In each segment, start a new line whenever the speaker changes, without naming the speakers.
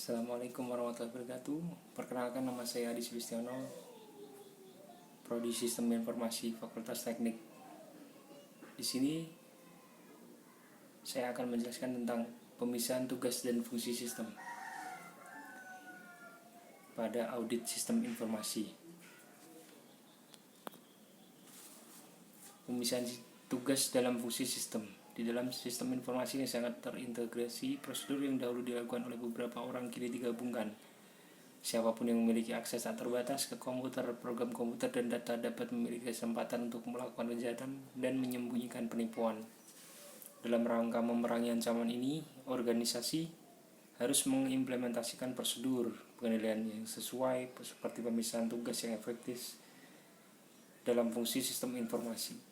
Assalamualaikum warahmatullahi wabarakatuh. Perkenalkan, nama saya Adi Sulistiono, Prodi Sistem Informasi Fakultas Teknik. Di sini saya akan menjelaskan tentang pemisahan tugas dan fungsi sistem pada audit sistem informasi. Pemisahan tugas dalam fungsi sistem. Di dalam sistem informasi yang sangat terintegrasi, prosedur yang dahulu dilakukan oleh beberapa orang kini digabungkan. Siapapun yang memiliki akses tak terbatas ke komputer, program komputer, dan data dapat memiliki kesempatan untuk melakukan kejahatan dan menyembunyikan penipuan. Dalam rangka memerangi ancaman ini, organisasi harus mengimplementasikan prosedur pengendalian yang sesuai seperti pemisahan tugas yang efektif dalam fungsi sistem informasi.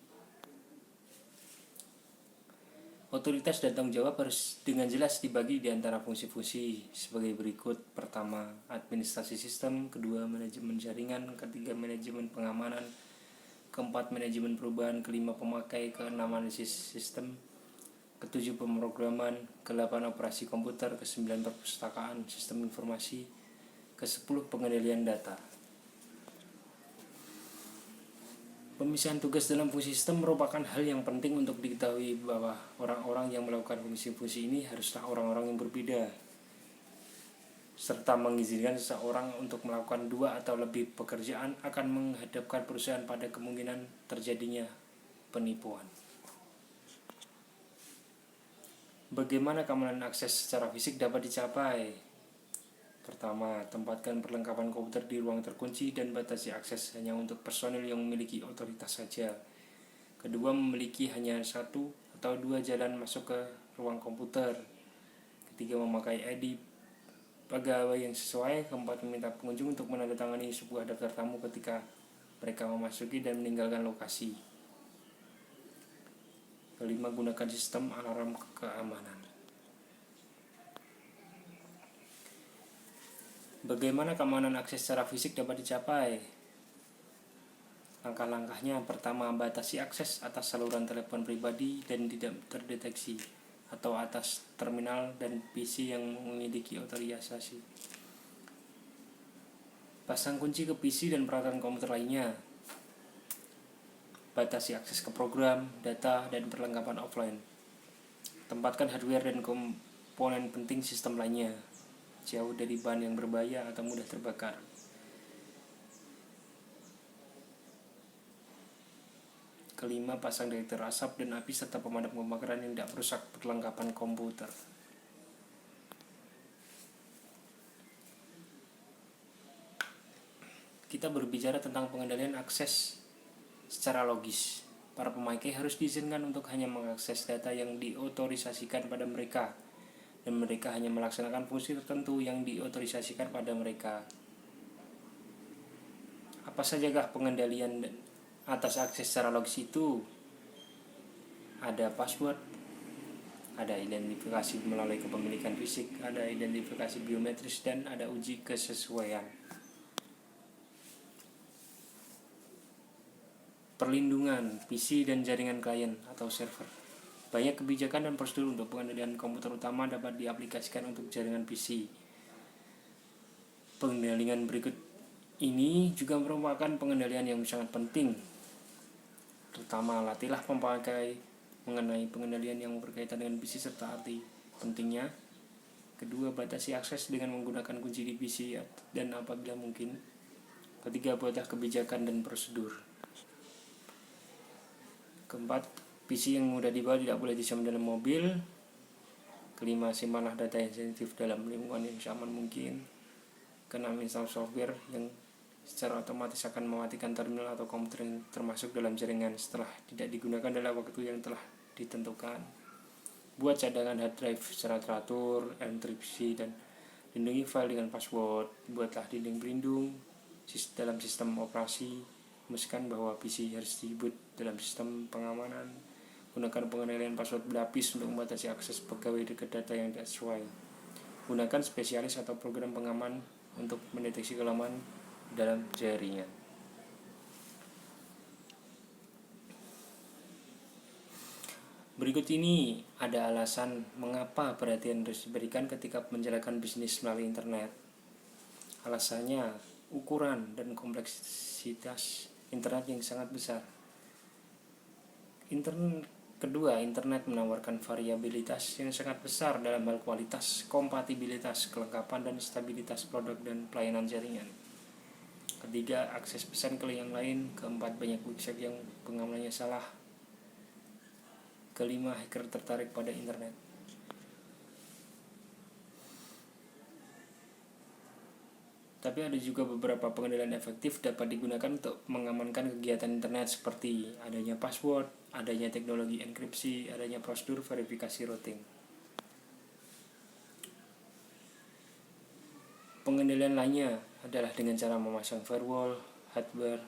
Otoritas dan tanggung jawab harus dengan jelas dibagi di antara fungsi-fungsi sebagai berikut. Pertama, administrasi sistem. Kedua, manajemen jaringan. Ketiga, manajemen pengamanan. Keempat, manajemen perubahan. Kelima, pemakai. Keenam, analisis sistem. Ketujuh, pemrograman. Kedelapan, operasi komputer. Kesembilan, perpustakaan sistem informasi. Kesepuluh, pengendalian data. Pemisahan tugas dalam fungsi sistem merupakan hal yang penting untuk diketahui bahwa orang-orang yang melakukan fungsi-fungsi ini haruslah orang-orang yang berbeda, serta mengizinkan seseorang untuk melakukan dua atau lebih pekerjaan akan menghadapkan perusahaan pada kemungkinan terjadinya penipuan. Bagaimana keamanan akses secara fisik dapat dicapai? Pertama, tempatkan perlengkapan komputer di ruang terkunci dan batasi akses hanya untuk personil yang memiliki otoritas saja. Kedua, memiliki hanya satu atau dua jalan masuk ke ruang komputer. Ketiga, memakai ID pegawai yang sesuai. Keempat, meminta pengunjung untuk menandatangani sebuah daftar tamu ketika mereka memasuki dan meninggalkan lokasi. Kelima, gunakan sistem alarm keamanan. Bagaimana keamanan akses secara fisik dapat dicapai? Langkah-langkahnya: pertama, batasi akses atas saluran telepon pribadi dan tidak terdeteksi, atau atas terminal dan PC yang memiliki otorisasi. Pasang kunci ke PC dan peralatan komputer lainnya. Batasi akses ke program, data, dan perlengkapan offline. Tempatkan hardware dan komponen penting sistem lainnya jauh dari bahan yang berbahaya atau mudah terbakar. Kelima, pasang detektor asap dan api serta pemadam kebakaran yang tidak merusak perlengkapan komputer. Kita berbicara tentang pengendalian akses secara logis. Para pemakai harus diizinkan untuk hanya mengakses data yang diotorisasikan pada mereka, dan mereka hanya melaksanakan fungsi tertentu yang diotorisasikan pada mereka. Apa sajakah pengendalian atas akses secara logis itu? Ada password, ada identifikasi melalui kepemilikan fisik, ada identifikasi biometris, dan ada uji kesesuaian. Perlindungan PC dan jaringan klien atau server. Banyak kebijakan dan prosedur untuk pengendalian komputer utama dapat diaplikasikan untuk jaringan PC. Pengendalian berikut ini juga merupakan pengendalian yang sangat penting. Pertama, latihlah pemakai mengenai pengendalian yang berkaitan dengan PC serta arti pentingnya. Kedua, batasi akses dengan menggunakan kunci di PC dan apabila mungkin. Ketiga, buatlah kebijakan dan prosedur. Keempat, PC yang mudah dibawa tidak boleh disimpan dalam mobil. Kelima, simpanlah data yang sensitif dalam lingkungan yang seaman mungkin. Keenam, install software yang secara otomatis akan mematikan terminal atau komputer yang termasuk dalam jaringan setelah tidak digunakan dalam waktu yang telah ditentukan. Buat cadangan hard drive secara teratur, enkripsi, dan lindungi file dengan password. Buatlah dinding pelindung dalam sistem operasi. Memastikan bahwa PC harus diboot dalam sistem pengamanan. Gunakan pengendalian password berlapis untuk membatasi akses pegawai ke data yang tidak sesuai. Gunakan spesialis atau program pengaman untuk mendeteksi kelemahan dalam jaringan. Berikut ini ada alasan mengapa perhatian harus diberikan ketika menjalankan bisnis melalui internet. Alasannya, ukuran dan kompleksitas internet yang sangat besar. Kedua, internet menawarkan variabilitas yang sangat besar dalam hal kualitas, kompatibilitas, kelengkapan, dan stabilitas produk dan pelayanan jaringan. Ketiga, akses pesan ke yang lain. Keempat, banyak website yang pengamanannya salah. Kelima, hacker tertarik pada internet. Tapi ada juga beberapa pengendalian efektif dapat digunakan untuk mengamankan kegiatan internet seperti adanya password, adanya teknologi enkripsi, adanya prosedur verifikasi routing. Pengendalian lainnya adalah dengan cara memasang firewall, hardware,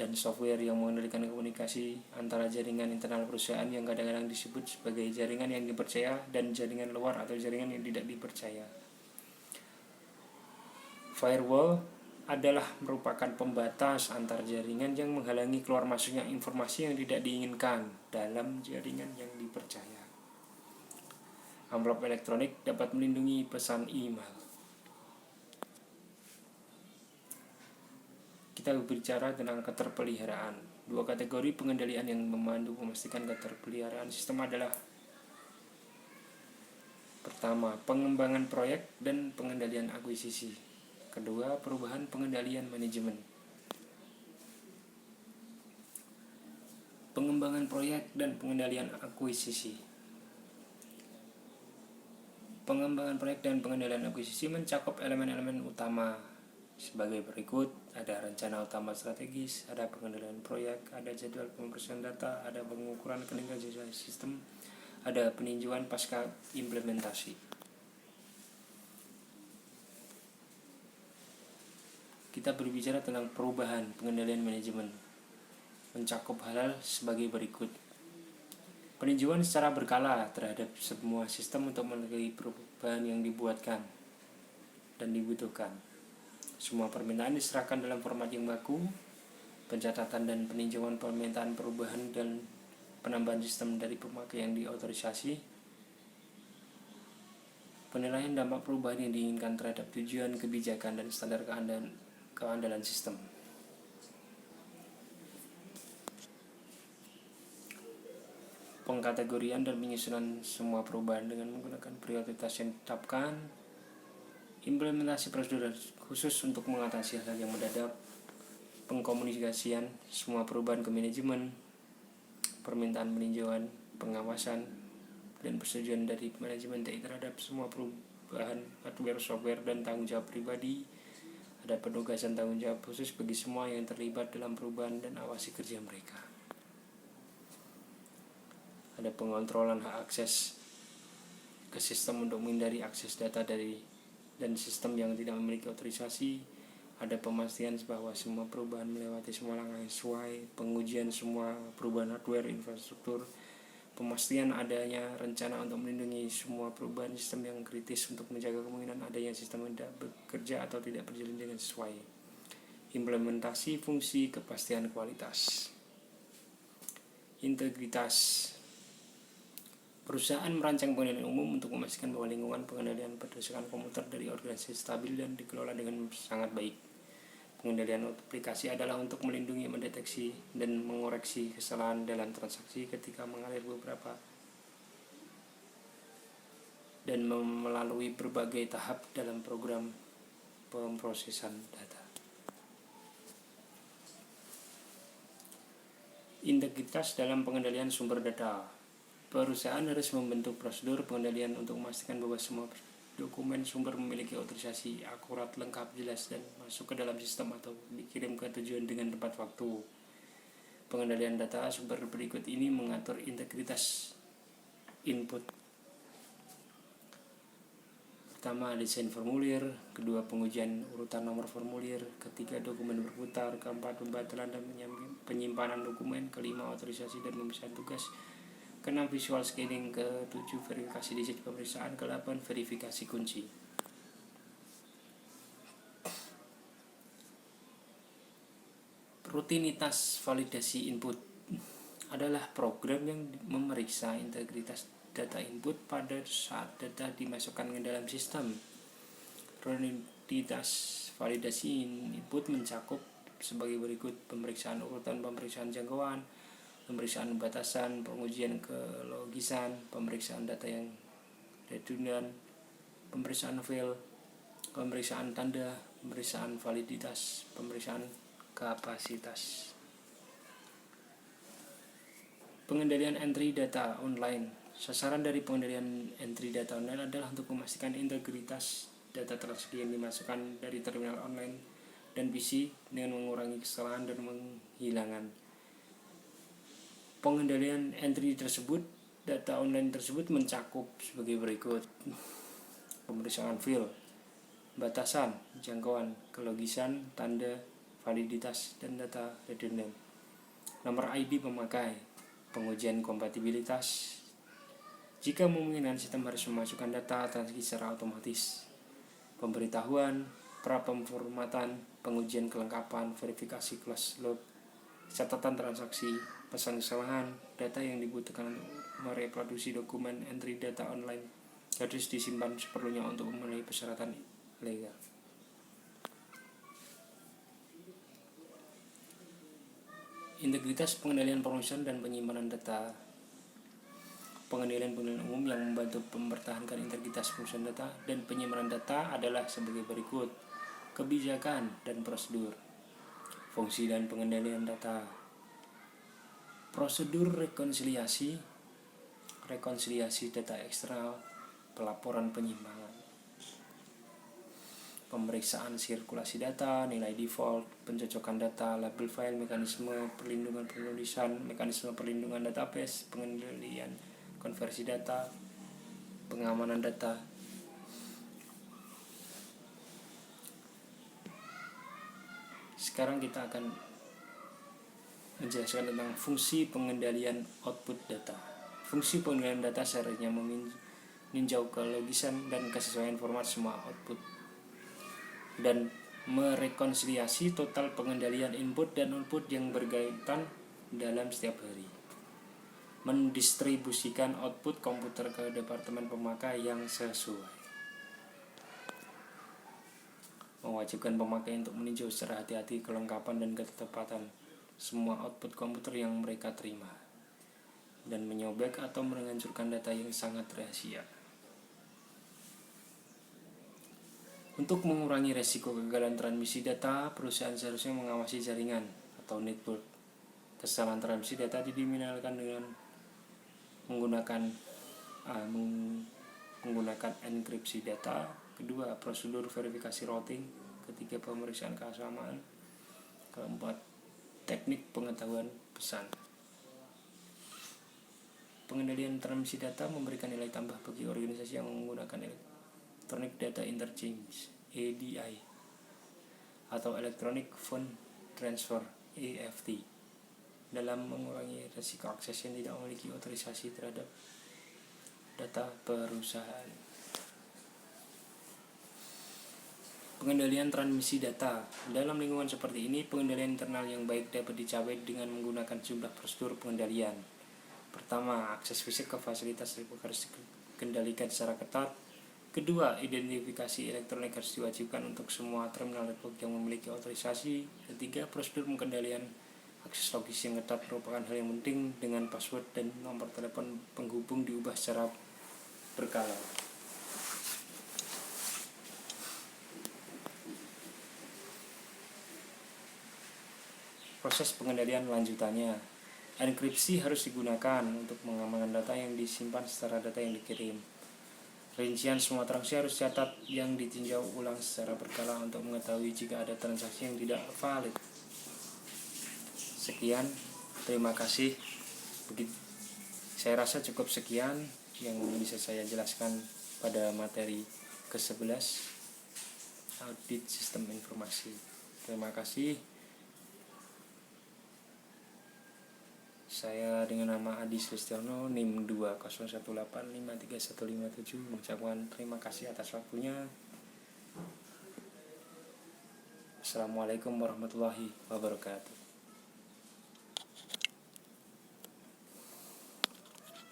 dan software yang mengendalikan komunikasi antara jaringan internal perusahaan yang kadang-kadang disebut sebagai jaringan yang dipercaya dan jaringan luar atau jaringan yang tidak dipercaya. Firewall adalah merupakan pembatas antar jaringan yang menghalangi keluar masuknya informasi yang tidak diinginkan dalam jaringan yang dipercaya. Amplop elektronik dapat melindungi pesan email. Kita berbicara tentang keterpeliharaan. Dua kategori pengendalian yang memandu memastikan keterpeliharaan sistem adalah: pertama, pengembangan proyek dan pengendalian akuisisi. Kedua, perubahan pengendalian manajemen. Pengembangan proyek dan pengendalian akuisisi. Pengembangan proyek dan pengendalian akuisisi mencakup elemen-elemen utama sebagai berikut: ada rencana utama strategis, ada pengendalian proyek, ada jadwal pemrosesan data, ada pengukuran kinerja sistem, ada peninjauan pasca implementasi. Kita berbicara tentang perubahan pengendalian manajemen, mencakup hal sebagai berikut: peninjauan secara berkala terhadap semua sistem untuk mengetahui perubahan yang dibuatkan dan dibutuhkan. Semua permintaan diserahkan dalam format yang baku. Pencatatan dan peninjauan permintaan perubahan dan penambahan sistem dari pemakai yang diotorisasi. Penilaian dampak perubahan yang diinginkan terhadap tujuan, kebijakan, dan standar keandalan sistem. Pengkategorian dan penyusunan semua perubahan dengan menggunakan prioritas yang ditetapkan. Implementasi prosedur khusus untuk mengatasi hal yang mendadak. Pengkomunikasian semua perubahan ke manajemen. Permintaan peninjauan, pengawasan, dan persetujuan dari manajemen TI terhadap semua perubahan hardware, software, dan tanggung jawab pribadi. Ada penugasan tanggung jawab khusus bagi semua yang terlibat dalam perubahan dan awasi kerja mereka. Ada pengontrolan hak akses ke sistem untuk menghindari akses data dan sistem yang tidak memiliki otorisasi. Ada pemastian bahwa semua perubahan melewati semua langkah sesuai, pengujian semua perubahan hardware infrastruktur, pemastian adanya rencana untuk melindungi semua perubahan sistem yang kritis untuk menjaga kemungkinan adanya sistem yang tidak bekerja atau tidak berjalan dengan sesuai. Implementasi fungsi kepastian kualitas. Integritas. Perusahaan merancang pengendalian umum untuk memastikan bahwa lingkungan pengendalian berdasarkan komputer dari organisasi stabil dan dikelola dengan sangat baik. Pengendalian aplikasi adalah untuk melindungi, mendeteksi, dan mengoreksi kesalahan dalam transaksi ketika mengalir beberapa dan melalui berbagai tahap dalam program pemrosesan data. Integritas dalam pengendalian sumber data. Perusahaan harus membentuk prosedur pengendalian untuk memastikan bahwa semua dokumen sumber memiliki otorisasi akurat, lengkap, jelas, dan masuk ke dalam sistem atau dikirim ke tujuan dengan tepat waktu. Pengendalian data sumber berikut ini mengatur integritas input. Pertama, desain formulir. Kedua, pengujian urutan nomor formulir. Ketiga, dokumen berputar. Keempat, pembatalan dan penyimpanan dokumen. Kelima, otorisasi dan pemeriksaan tugas. Keenam, visual scanning. Ketujuh, verifikasi digit pemeriksaan. Kedelapan, verifikasi kunci. Rutinitas validasi input. adalah program yang memeriksa integritas data input pada saat data dimasukkan ke dalam sistem. Rutinitas validasi input mencakup sebagai berikut: pemeriksaan urutan, pemeriksaan jangkauan, pemeriksaan batasan, pengujian kelogisan, pemeriksaan data yang redundant, pemeriksaan fail, pemeriksaan tanda, pemeriksaan validitas, pemeriksaan kapasitas. Pengendalian entry data online. Sasaran dari pengendalian entry data online adalah untuk memastikan integritas data transaksi yang dimasukkan dari terminal online dan PC dengan mengurangi kesalahan dan menghilangkan. Pengendalian entry tersebut, data online tersebut mencakup sebagai berikut: pemeriksaan field, batasan, jangkauan, kelogisan, tanda, validitas, dan data redundant. Nomor ID pemakai, pengujian kompatibilitas. Jika memungkinkan, sistem harus memasukkan data transaksi secara otomatis. Pemberitahuan, pra-pemformatan, pengujian kelengkapan, verifikasi close loop, catatan transaksi, pesan kesalahan. Data yang dibutuhkan untuk mereproduksi dokumen entry data online harus disimpan seperlunya untuk memenuhi persyaratan legal. Integritas pengendalian pengurusan dan penyimpanan data. Pengendalian umum yang membantu mempertahankan integritas pengurusan data dan penyimpanan data adalah sebagai berikut: kebijakan dan prosedur, fungsi dan pengendalian data, prosedur rekonsiliasi data eksternal, pelaporan penyimpangan, pemeriksaan sirkulasi data, nilai default, pencocokan data, label file, mekanisme perlindungan penulisan, mekanisme perlindungan database, pengendalian konversi data, pengamanan data. Sekarang kita akan menjelaskan tentang fungsi pengendalian output data. Fungsi pengendalian data seharusnya meninjau kelogisan dan kesesuaian format semua output dan merekonsiliasi total pengendalian input dan output yang berkaitan dalam setiap hari. Mendistribusikan output komputer ke departemen pemakai yang sesuai. Mewajibkan pemakai untuk meninjau secara hati-hati kelengkapan dan ketepatan semua output komputer yang mereka terima, dan menyobek atau menghancurkan data yang sangat rahasia. Untuk mengurangi resiko kegagalan transmisi data, perusahaan seharusnya mengawasi jaringan atau network. Kesalahan transmisi data diminimalkan dengan menggunakan enkripsi data. Kedua, prosedur verifikasi routing. Ketiga, pemeriksaan kesamaan. Keempat, teknik pengetahuan pesan. Pengendalian transmisi data memberikan nilai tambah bagi organisasi yang menggunakan Electronic Data Interchange (EDI) atau Electronic Fund Transfer (EFT) dalam mengurangi risiko akses yang tidak memiliki otorisasi terhadap data perusahaan. Pengendalian transmisi data. Dalam lingkungan seperti ini, pengendalian internal yang baik dapat dicapai dengan menggunakan sejumlah prosedur pengendalian. Pertama, akses fisik ke fasilitas harus dikendalikan secara ketat. Kedua, identifikasi elektronik harus diwajibkan untuk semua terminal network yang memiliki otorisasi. Ketiga, prosedur pengendalian akses logis yang ketat merupakan hal yang penting, dengan password dan nomor telepon penghubung diubah secara berkala. Proses pengendalian lanjutannya. Enkripsi harus digunakan untuk mengamankan data yang disimpan secara data yang dikirim. Rincian semua transaksi harus dicatat yang ditinjau ulang secara berkala untuk mengetahui jika ada transaksi yang tidak valid. Sekian, terima kasih. Saya rasa cukup sekian yang bisa saya jelaskan pada materi ke-11, audit sistem informasi. Terima kasih. Saya dengan nama Adi Sulistiono, NIM 201853157, mengucapkan terima kasih atas waktunya. Assalamualaikum warahmatullahi wabarakatuh.